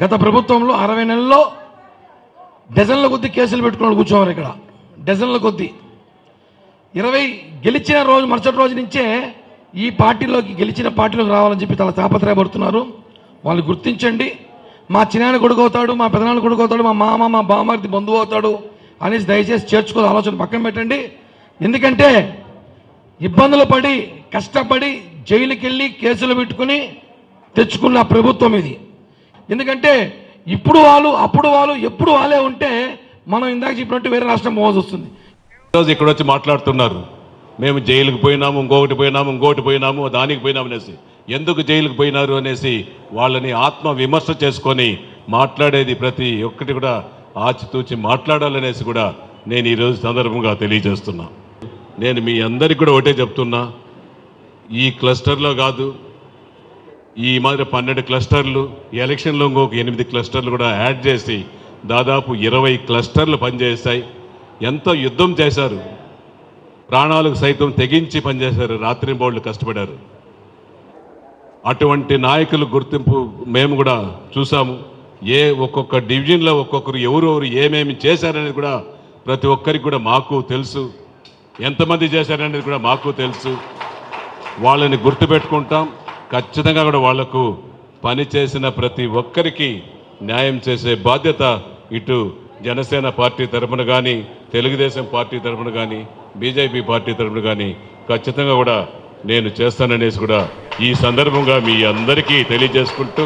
గత ప్రభుత్వంలో 60 నెలల్లో డజన్ల కొద్ది కేసులు పెట్టుకుని కూర్చోవాలి. ఇక్కడ డజన్ల కొద్ది 20 గెలిచిన రోజు మరుసటి రోజు నుంచే ఈ పార్టీలోకి గెలిచిన పార్టీలోకి రావాలని చెప్పి చాలా తాపత్రయపడుతున్నారు. వాళ్ళు గుర్తించండి. మా చిన్నాయన కొడుకు అవుతాడు, మా పెదనాన్న కొడుకు అవుతాడు, మా మామ మా బామ్మర్ది బంధువు అవుతాడు అనేసి దయచేసి చేర్చుకోవాలి. ఆలోచన పక్కన పెట్టండి. ఎందుకంటే ఇబ్బందులు పడి కష్టపడి జైలుకి వెళ్ళి కేసులు పెట్టుకుని తెచ్చుకున్న ప్రభుత్వం ఇది. ఎందుకంటే ఇప్పుడు వాళ్ళు అప్పుడు వాళ్ళు ఎప్పుడు వాళ్ళే ఉంటే మనం ఇందాక చెప్పినట్టు వేరే రాష్ట్రం పోవాల్సి వస్తుంది. ఈరోజు ఇక్కడ వచ్చి మాట్లాడుతున్నారు, మేము జైలుకి పోయినాము, ఇంకోటి పోయినాము దానికి పోయినాము అనేసి. ఎందుకు జైలుకి పోయినారు అనేసి వాళ్ళని ఆత్మ విమర్శ చేసుకొని మాట్లాడేది ప్రతి ఒక్కటి కూడా ఆచితూచి మాట్లాడాలనేసి కూడా నేను ఈరోజు సందర్భంగా తెలియజేస్తున్నా. నేను మీ అందరికీ కూడా ఒకటే చెప్తున్నా, ఈ క్లస్టర్లో కాదు, ఈ మాదిరి 12 క్లస్టర్లు, ఎలక్షన్లో ఇంకొక 8 క్లస్టర్లు కూడా యాడ్ చేసి దాదాపు 20 క్లస్టర్లు పనిచేస్తాయి. ఎంతో యుద్ధం చేశారు, ప్రాణాలకు సైతం తెగించి పనిచేశారు, రాత్రింబోళ్ళు కష్టపడారు. అటువంటి నాయకుల గుర్తింపు మేము కూడా చూసాము. ఒక్కొక్క డివిజన్లో ఒక్కొక్కరు ఎవరెవరు ఏమేమి చేశారనేది కూడా ప్రతి ఒక్కరికి కూడా మాకు తెలుసు. ఎంతమంది చేశారనేది కూడా మాకు తెలుసు. వాళ్ళని గుర్తుపెట్టుకుంటాం. ఖచ్చితంగా కూడా వాళ్లకు పని చేసిన ప్రతి ఒక్కరికి న్యాయం చేసే బాధ్యత ఇటు జనసేన పార్టీ తరఫున కానీ, తెలుగుదేశం పార్టీ తరఫున కానీ, బీజేపీ పార్టీ తరఫున కానీ ఖచ్చితంగా కూడా నేను చేస్తాననేసి కూడా ఈ సందర్భంగా మీ అందరికీ తెలియజేసుకుంటూ